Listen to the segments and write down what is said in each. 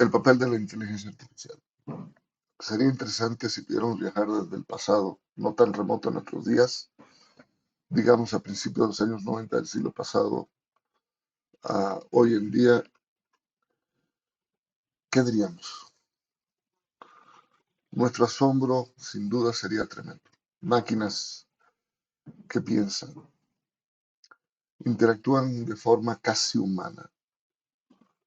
El papel de la inteligencia artificial. Sería interesante si pudiéramos viajar desde el pasado, no tan remoto en nuestros días, digamos a principios de los años 90 del siglo pasado, a hoy en día. ¿Qué diríamos? Nuestro asombro sin duda sería tremendo. Máquinas que piensan, interactúan de forma casi humana,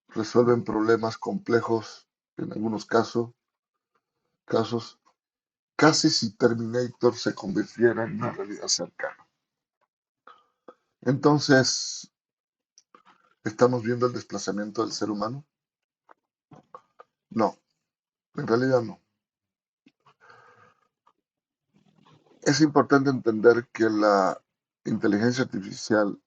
resuelven problemas complejos en algunos casos, casi si Terminator se convirtiera en una realidad cercana. Entonces, ¿estamos viendo el desplazamiento del ser humano? No, en realidad no. Es importante entender que la inteligencia artificial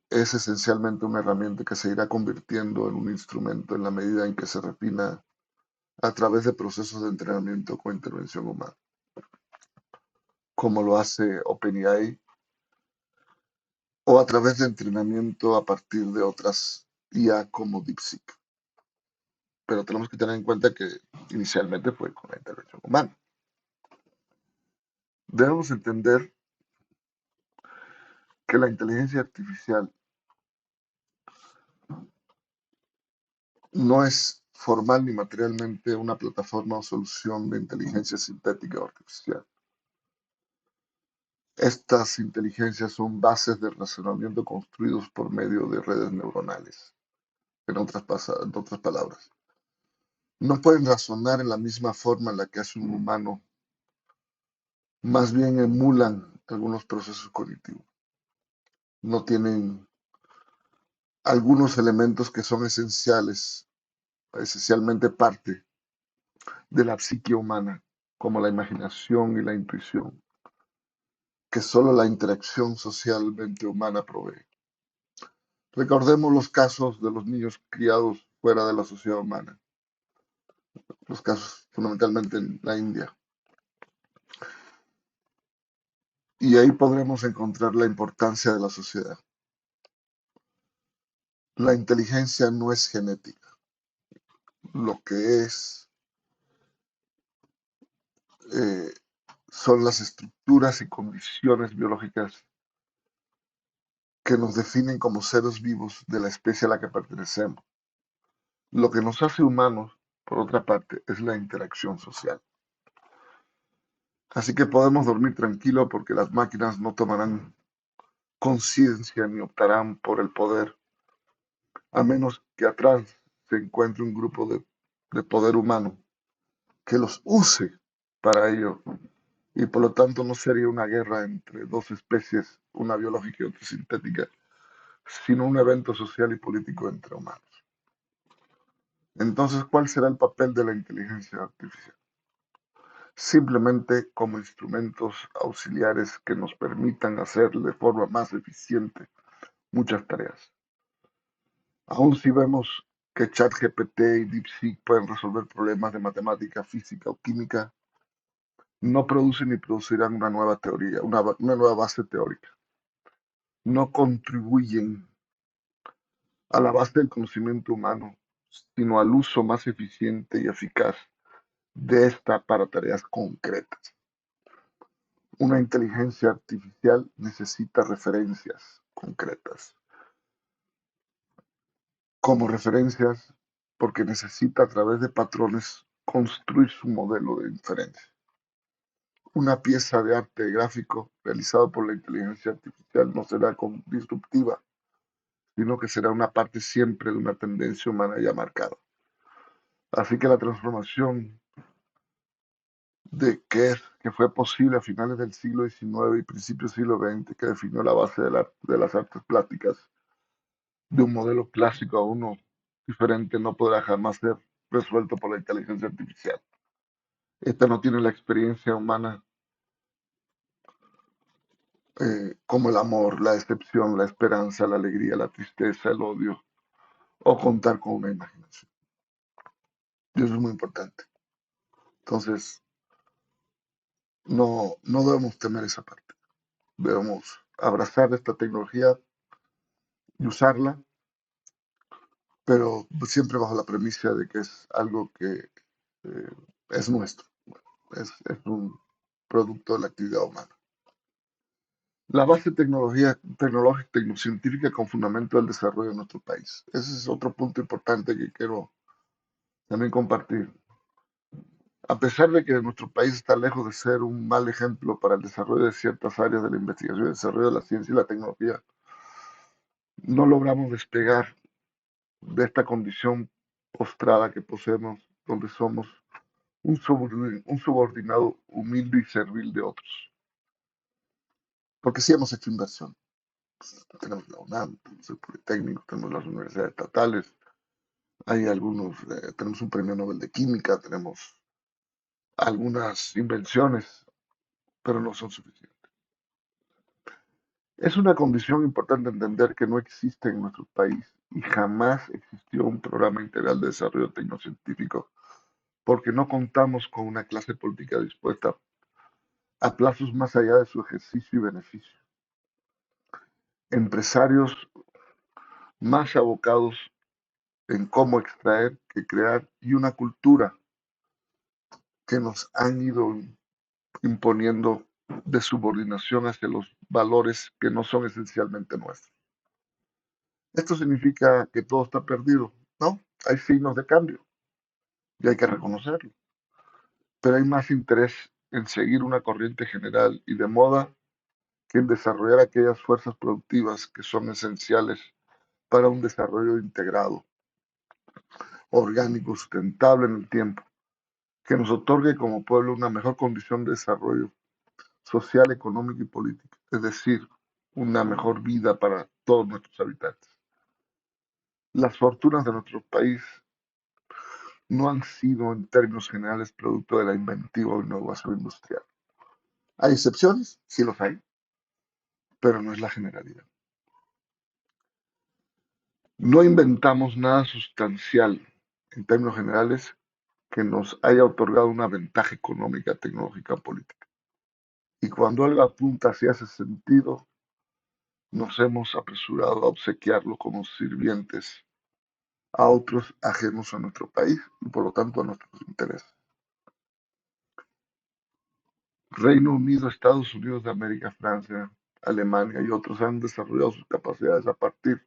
es esencialmente una herramienta que se irá convirtiendo en un instrumento en la medida en que se refina a través de procesos de entrenamiento con intervención humana, como lo hace OpenAI, o a través de entrenamiento a partir de otras IA como DeepSeek. Pero tenemos que tener en cuenta que inicialmente fue con la intervención humana. Debemos entender que la inteligencia artificial no es formal ni materialmente una plataforma o solución de inteligencia sintética o artificial. Estas inteligencias son bases de razonamiento construidos por medio de redes neuronales. En otras palabras, no pueden razonar en la misma forma en la que hace un humano, más bien emulan algunos procesos cognitivos. No tienen algunos elementos que son esencialmente parte de la psique humana, como la imaginación y la intuición, que solo la interacción socialmente humana provee. Recordemos los casos de los niños criados fuera de la sociedad humana, los casos fundamentalmente en la India. Y ahí podremos encontrar la importancia de la sociedad. La inteligencia no es genética. Lo que eh, son las estructuras y condiciones biológicas que nos definen como seres vivos de la especie a la que pertenecemos. Lo que nos hace humanos, por otra parte, es la interacción social. Así que podemos dormir tranquilo porque las máquinas no tomarán conciencia ni optarán por el poder, a menos que atrás se encuentre un grupo de poder humano que los use para ello. Y por lo tanto no sería una guerra entre dos especies, una biológica y otra sintética, sino un evento social y político entre humanos. Entonces, ¿cuál será el papel de la inteligencia artificial? Simplemente como instrumentos auxiliares que nos permitan hacer de forma más eficiente muchas tareas. Aun si vemos que ChatGPT y DeepSeek pueden resolver problemas de matemática, física o química, no producen ni producirán una nueva teoría, una nueva base teórica. No contribuyen a la base del conocimiento humano, sino al uso más eficiente y eficaz de esta para tareas concretas. Una inteligencia artificial necesita referencias concretas. Como referencias, porque necesita a través de patrones construir su modelo de inferencia. Una pieza de arte gráfico realizado por la inteligencia artificial no será disruptiva, sino que será una parte siempre de una tendencia humana ya marcada. Así que la transformación que fue posible a finales del siglo XIX y principios del siglo XX, que definió la base de las artes plásticas, de un modelo clásico a uno diferente, no podrá jamás ser resuelto por la inteligencia artificial. Esta no tiene la experiencia humana como el amor, la decepción, la esperanza, la alegría, la tristeza, el odio, o contar con una imaginación. Y eso es muy importante. Entonces, no debemos temer esa parte. Debemos abrazar esta tecnología y usarla pero siempre bajo la premisa de que es algo que es nuestro, es un producto de la actividad humana. La base tecnológica, tecnocientífica con fundamento del desarrollo de nuestro país. Ese es otro punto importante que quiero también compartir. A pesar de que nuestro país está lejos de ser un mal ejemplo para el desarrollo de ciertas áreas de la investigación y desarrollo de la ciencia y la tecnología, no logramos despegar de esta condición postrada que poseemos, donde somos un subordinado humilde y servil de otros. Porque sí hemos hecho inversión. Tenemos la UNAM, tenemos el Politécnico, tenemos las universidades estatales, hay algunos, tenemos un premio Nobel de Química, tenemos algunas invenciones, pero no son suficientes. Es una condición importante entender que no existe en nuestro país y jamás existió un programa integral de desarrollo tecnocientífico porque no contamos con una clase política dispuesta a plazos más allá de su ejercicio y beneficio. Empresarios más abocados en cómo extraer que crear y una cultura que nos han ido imponiendo de subordinación hacia los valores que no son esencialmente nuestros. Esto significa que todo está perdido, ¿no? Hay signos de cambio y hay que reconocerlo, pero hay más interés en seguir una corriente general y de moda que en desarrollar aquellas fuerzas productivas que son esenciales para un desarrollo integrado, orgánico, sustentable en el tiempo, que nos otorgue como pueblo una mejor condición de desarrollo social, económico y político, es decir, una mejor vida para todos nuestros habitantes. Las fortunas de nuestro país no han sido en términos generales producto de la inventiva o innovación industrial. Hay excepciones, sí los hay, pero no es la generalidad. No inventamos nada sustancial en términos generales que nos haya otorgado una ventaja económica, tecnológica o política. Y cuando algo apunta hacia ese sentido, nos hemos apresurado a obsequiarlo como sirvientes a otros ajenos a nuestro país y por lo tanto a nuestros intereses. Reino Unido, Estados Unidos de América, Francia, Alemania y otros han desarrollado sus capacidades a partir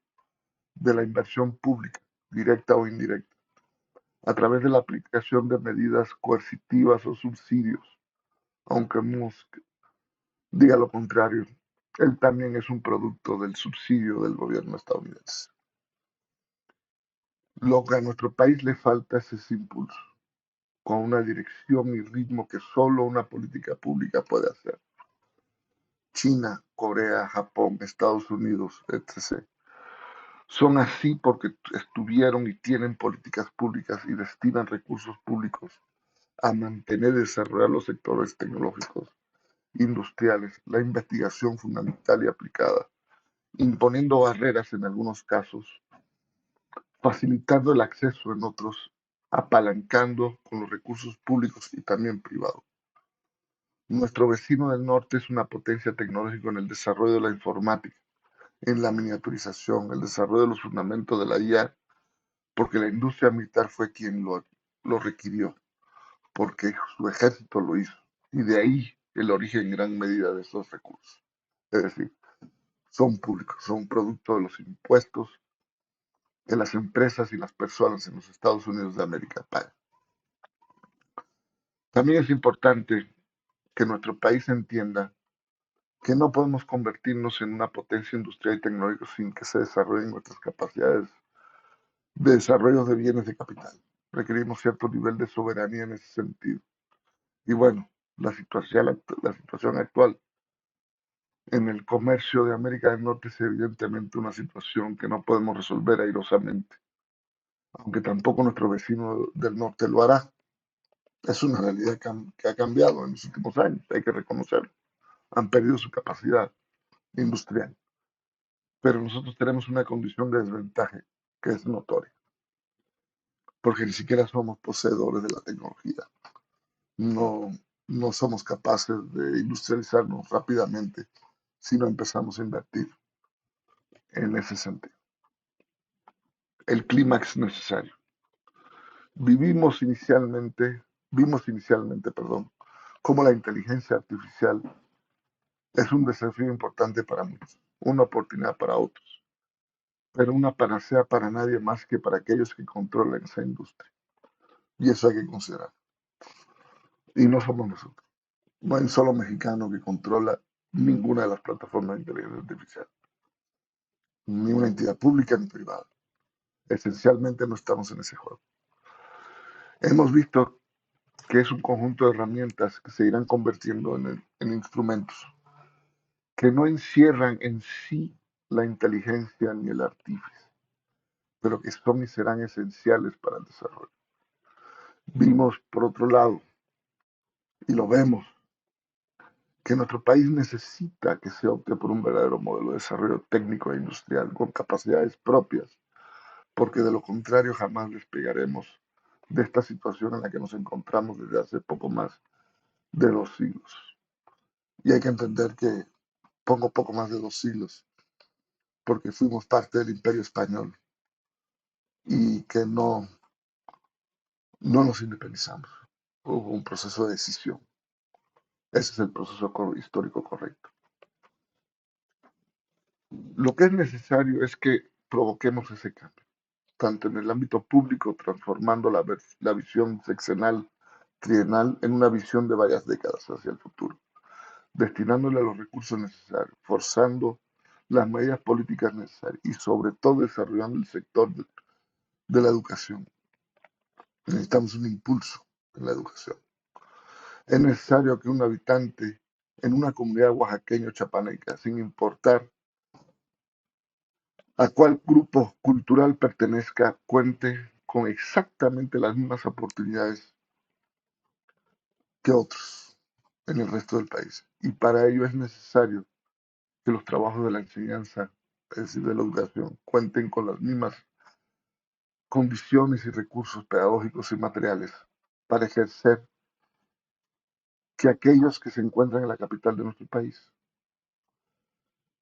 de la inversión pública, directa o indirecta, a través de la aplicación de medidas coercitivas o subsidios, aunque Musk diga lo contrario. Él también es un producto del subsidio del gobierno estadounidense. Lo que a nuestro país le falta es ese impulso, con una dirección y ritmo que solo una política pública puede hacer. China, Corea, Japón, Estados Unidos, etc. Son así porque estuvieron y tienen políticas públicas y destinan recursos públicos a mantener y desarrollar los sectores tecnológicos, industriales, la investigación fundamental y aplicada, imponiendo barreras en algunos casos, facilitando el acceso en otros, apalancando con los recursos públicos y también privados. Nuestro vecino del norte es una potencia tecnológica en el desarrollo de la informática, en la miniaturización, el desarrollo de los fundamentos de la IA, porque la industria militar fue quien lo requirió, porque su ejército lo hizo. Y de ahí el origen en gran medida de esos recursos. Es decir, son públicos, son producto de los impuestos que las empresas y las personas en los Estados Unidos de América pagan. También es importante que nuestro país entienda que no podemos convertirnos en una potencia industrial y tecnológica sin que se desarrollen nuestras capacidades de desarrollo de bienes de capital. Requerimos cierto nivel de soberanía en ese sentido. Y bueno, la situación actual en el comercio de América del Norte es evidentemente una situación que no podemos resolver airosamente, aunque tampoco nuestro vecino del norte lo hará. Es una realidad que ha cambiado en los últimos años, hay que reconocerlo. Han perdido su capacidad industrial, pero nosotros tenemos una condición de desventaja que es notoria, porque ni siquiera somos poseedores de la tecnología. No, no somos capaces de industrializarnos rápidamente si no empezamos a invertir en ese sentido. el clímax necesario. Vivimos inicialmente, Vimos inicialmente, perdón, cómo la inteligencia artificial es un desafío importante para muchos, una oportunidad para otros, pero una panacea para nadie más que para aquellos que controlan esa industria. Y eso hay que considerar. Y no somos nosotros. No hay un solo mexicano que controla ninguna de las plataformas de inteligencia artificial, ni una entidad pública ni privada. Esencialmente no estamos en ese juego. Hemos visto que es un conjunto de herramientas que se irán convirtiendo en instrumentos que no encierran en sí la inteligencia ni el artífice, pero que son y serán esenciales para el desarrollo. Vimos, por otro lado, y lo vemos, que nuestro país necesita que se opte por un verdadero modelo de desarrollo técnico e industrial con capacidades propias, porque de lo contrario jamás despegaremos de esta situación en la que nos encontramos desde hace poco más de 2 siglos. Y hay que entender que pongo poco más de 2 siglos, porque fuimos parte del Imperio Español y que no nos independizamos. Hubo un proceso de decisión. Ese es el proceso histórico correcto. Lo que es necesario es que provoquemos ese cambio, tanto en el ámbito público, transformando la visión sexenal, trienal, en una visión de varias décadas hacia el futuro, destinándole los recursos necesarios, forzando las medidas políticas necesarias y sobre todo desarrollando el sector de la educación. Necesitamos un impulso en la educación. Es necesario que un habitante en una comunidad oaxaqueña o chapaneca, sin importar a cuál grupo cultural pertenezca, cuente con exactamente las mismas oportunidades que otros en el resto del país. Y para ello es necesario que los trabajos de la enseñanza, es decir, de la educación, cuenten con las mismas condiciones y recursos pedagógicos y materiales para ejercer que aquellos que se encuentran en la capital de nuestro país,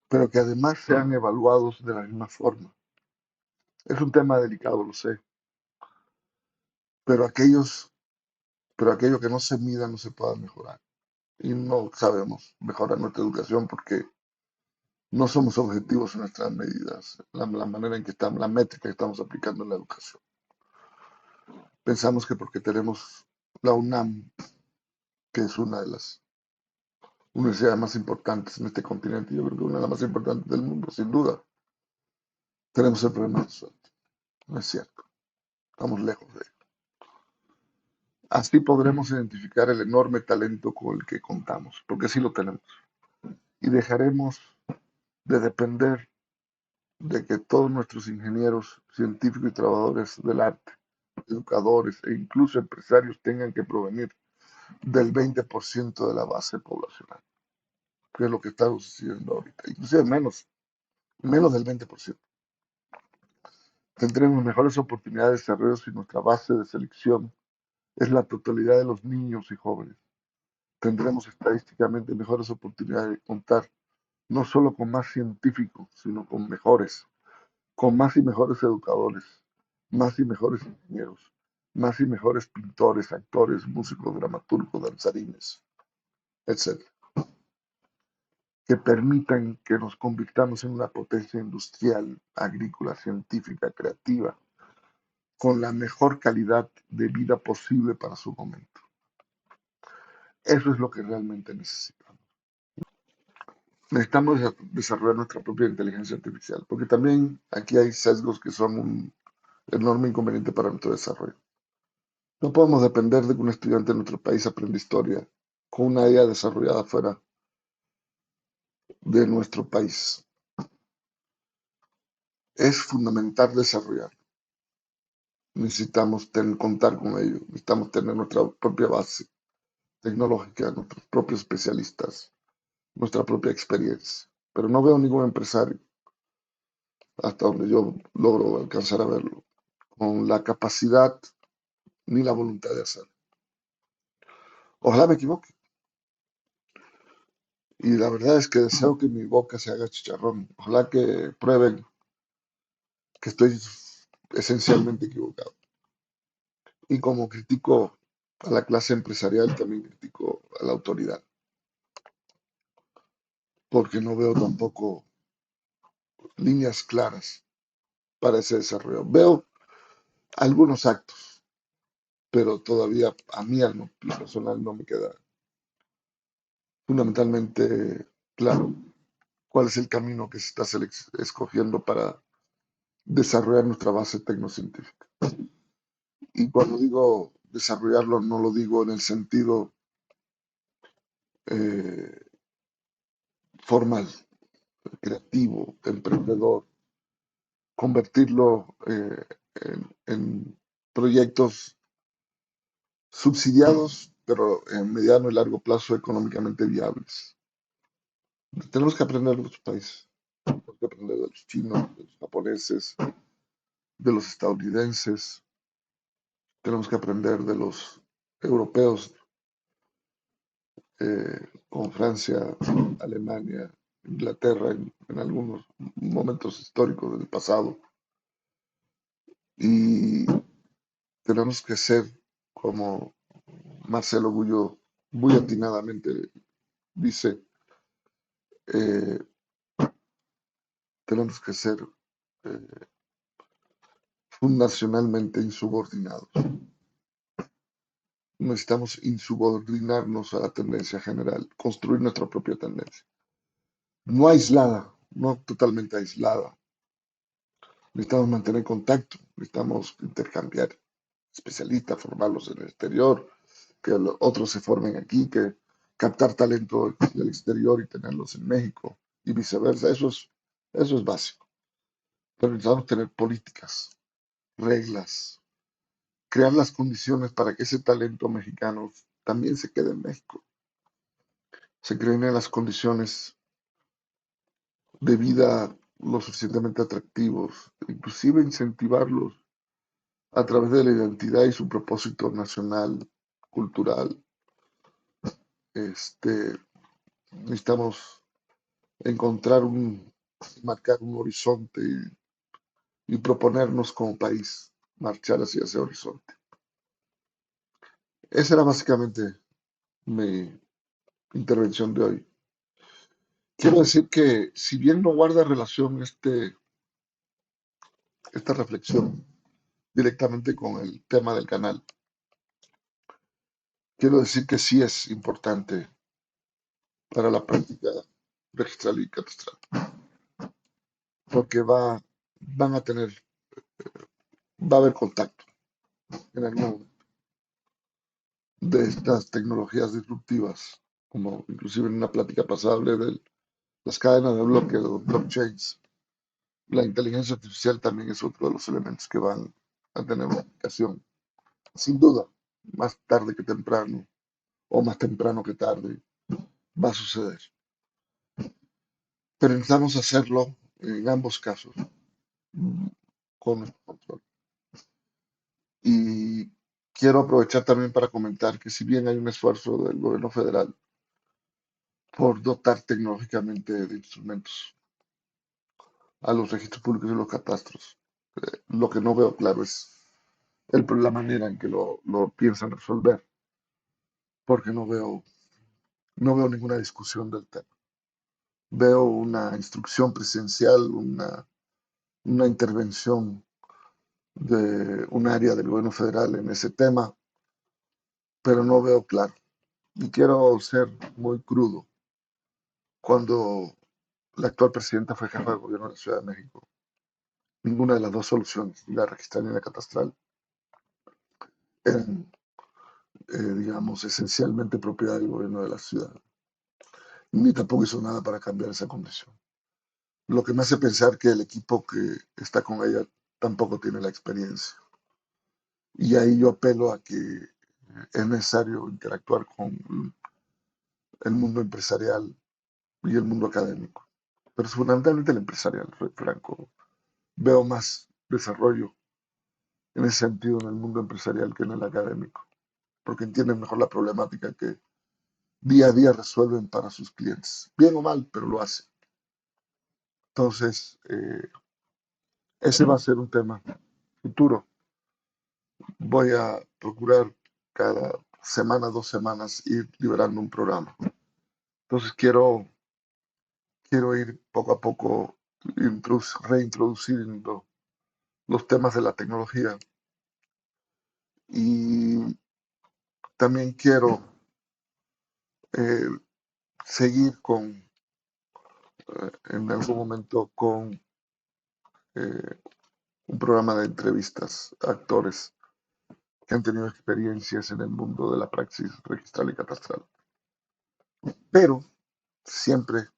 pero que además sean evaluados de la misma forma. Es un tema delicado, lo sé, pero pero aquello que no se mida no se pueda mejorar. Y no sabemos mejorar nuestra educación porque no somos objetivos en nuestras medidas, la manera en que estamos, la métrica que estamos aplicando en la educación. Pensamos que porque tenemos la UNAM, que es una de las universidades más importantes en este continente, yo creo que una de las más importantes del mundo, sin duda, tenemos el problema resuelto. No es cierto, estamos lejos de ello. Así podremos identificar el enorme talento con el que contamos, porque sí lo tenemos. Y dejaremos de depender de que todos nuestros ingenieros, científicos y trabajadores del arte, educadores e incluso empresarios tengan que provenir del 20% de la base poblacional, que es lo que está sucediendo ahorita, inclusive menos del 20%. Tendremos mejores oportunidades de desarrollo si nuestra base de selección es la totalidad de los niños y jóvenes. Tendremos estadísticamente mejores oportunidades de contar no solo con más científicos, sino con más y mejores educadores, más y mejores ingenieros, más y mejores pintores, actores, músicos, dramaturgos, danzarines, etcétera, que permitan que nos convirtamos en una potencia industrial, agrícola, científica, creativa, con la mejor calidad de vida posible para su momento. Eso es lo que realmente necesitamos. Necesitamos desarrollar nuestra propia inteligencia artificial, porque también aquí hay sesgos que son un enorme inconveniente para nuestro desarrollo. No podemos depender de que un estudiante de nuestro país aprenda historia con una idea desarrollada fuera de nuestro país. Es fundamental desarrollar. Necesitamos contar con ello. Necesitamos tener nuestra propia base tecnológica, nuestros propios especialistas, nuestra propia experiencia. Pero no veo ningún empresario, hasta donde yo logro alcanzar a verlo, con la capacidad ni la voluntad de hacerlo. Ojalá me equivoque. Y la verdad es que deseo que mi boca se haga chicharrón. Ojalá que prueben que estoy esencialmente equivocado. Y como critico a la clase empresarial, también critico a la autoridad, porque no veo tampoco líneas claras para ese desarrollo. Veo algunos actos, pero todavía a mí, lo personal, no me queda fundamentalmente claro cuál es el camino que se está escogiendo para desarrollar nuestra base tecnocientífica. Y cuando digo desarrollarlo, no lo digo en el sentido eh, formal, creativo, emprendedor, convertirlo en proyectos subsidiados, pero en mediano y largo plazo económicamente viables. Tenemos que aprender de otros países, tenemos que aprender de los chinos, de los japoneses, de los estadounidenses, tenemos que aprender de los europeos, como Francia, Alemania, Inglaterra, en algunos momentos históricos del pasado. Y tenemos que ser, como Marcelo Gullo muy atinadamente dice, eh, tenemos que ser eh, fundacionalmente insubordinados. Necesitamos insubordinarnos a la tendencia general, construir nuestra propia tendencia. No aislada, no totalmente aislada. Necesitamos mantener contacto, necesitamos intercambiar especialistas, formarlos en el exterior, que otros se formen aquí, que captar talento del exterior y tenerlos en México y viceversa. Eso es básico. Pero necesitamos tener políticas, reglas, crear las condiciones para que ese talento mexicano también se quede en México. Se creen las condiciones de vida lo suficientemente atractivos, inclusive incentivarlos a través de la identidad y su propósito nacional, cultural. Necesitamos marcar un horizonte y proponernos como país marchar hacia ese horizonte. Esa era básicamente mi intervención de hoy. Quiero decir que si bien no guarda relación esta reflexión directamente con el tema del canal, quiero decir que sí es importante para la práctica registral y catastral, porque va a haber contacto en algún momento de estas tecnologías disruptivas, como inclusive en una plática pasable de las cadenas de bloques, los blockchains. La inteligencia artificial también es otro de los elementos que van a tener una aplicación, sin duda, más tarde que temprano, o más temprano que tarde, va a suceder. Pero necesitamos hacerlo en ambos casos con nuestro control. Y quiero aprovechar también para comentar que si bien hay un esfuerzo del gobierno federal por dotar tecnológicamente de instrumentos a los registros públicos y los catastros, lo que no veo claro es la manera en que lo piensan resolver, porque no veo ninguna discusión del tema. Veo una instrucción presidencial, una intervención de un área del gobierno federal en ese tema, pero no veo claro. Y quiero ser muy crudo. Cuando la actual presidenta fue jefa de gobierno de la Ciudad de México, ninguna de las dos soluciones, ni la registral ni la catastral, eran, digamos, esencialmente propiedad del gobierno de la ciudad. Ni tampoco hizo nada para cambiar esa condición. Lo que me hace pensar que el equipo que está con ella tampoco tiene la experiencia. Y ahí yo apelo a que es necesario interactuar con el mundo empresarial y el mundo académico. Pero es fundamentalmente el empresarial, soy franco. Veo más desarrollo en ese sentido en el mundo empresarial que en el académico, porque entienden mejor la problemática que día a día resuelven para sus clientes. Bien o mal, pero lo hacen. Entonces, ese va a ser un tema futuro voy a procurar cada semana, 2 semanas, ir liberando un programa. Entonces quiero ir poco a poco reintroduciendo los temas de la tecnología y también quiero eh, seguir en algún momento con eh, un programa de entrevistas a actores que han tenido experiencias en el mundo de la praxis registral y catastral, pero siempre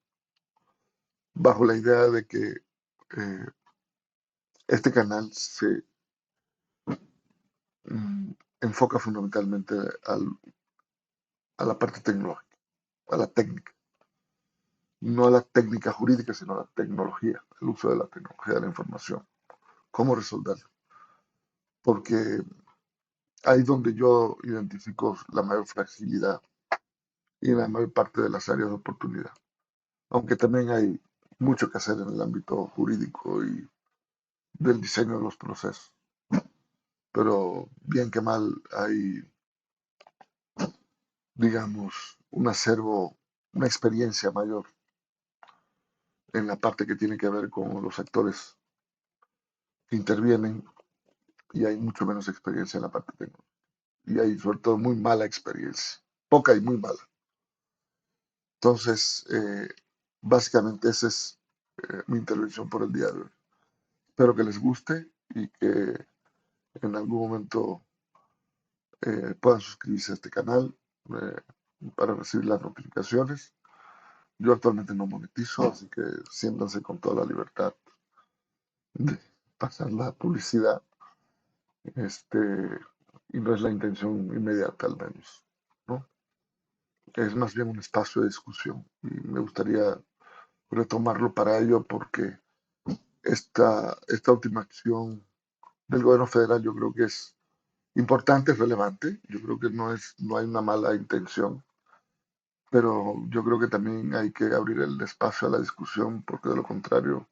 bajo la idea de que este canal se mm, enfoca fundamentalmente a la parte tecnológica, a la técnica, no a la técnica jurídica, sino a la tecnología, el uso de la tecnología de la información, cómo resolverlo, porque ahí es donde yo identifico la mayor fragilidad y la mayor parte de las áreas de oportunidad, aunque también hay mucho que hacer en el ámbito jurídico y del diseño de los procesos, pero bien que mal hay, digamos, un acervo, una experiencia mayor en la parte que tiene que ver con los actores que intervienen y hay mucho menos experiencia en la parte técnica. Y hay sobre todo muy mala experiencia, poca y muy mala. Entonces, básicamente esa es mi intervención por el día de hoy. Espero que les guste y que en algún momento puedan suscribirse a este canal para recibir las notificaciones. Yo actualmente no monetizo, así que siéntanse con toda la libertad de pasar la publicidad. Y no es la intención inmediata al menos, ¿no? Es más bien un espacio de discusión y me gustaría retomarlo para ello porque esta última acción del gobierno federal yo creo que es importante, es relevante, yo creo que no hay una mala intención, pero yo creo que también hay que abrir el espacio a la discusión porque de lo contrario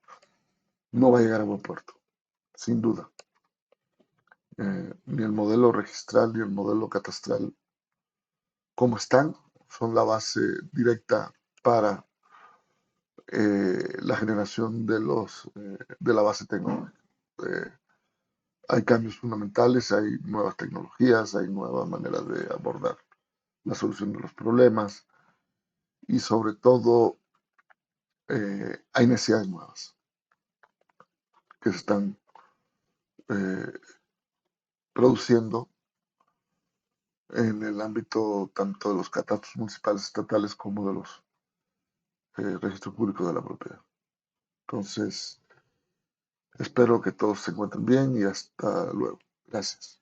no va a llegar a buen puerto, sin duda. Ni el modelo registral ni el modelo catastral como están son la base directa para la generación de la base tecnológica. Eh, hay cambios fundamentales, hay nuevas tecnologías, hay nuevas maneras de abordar la solución de los problemas y sobre todo hay necesidades nuevas que se están eh, produciendo en el ámbito tanto de los catastros municipales estatales como de los registros públicos de la propiedad. Entonces, espero que todos se encuentren bien y hasta luego. Gracias.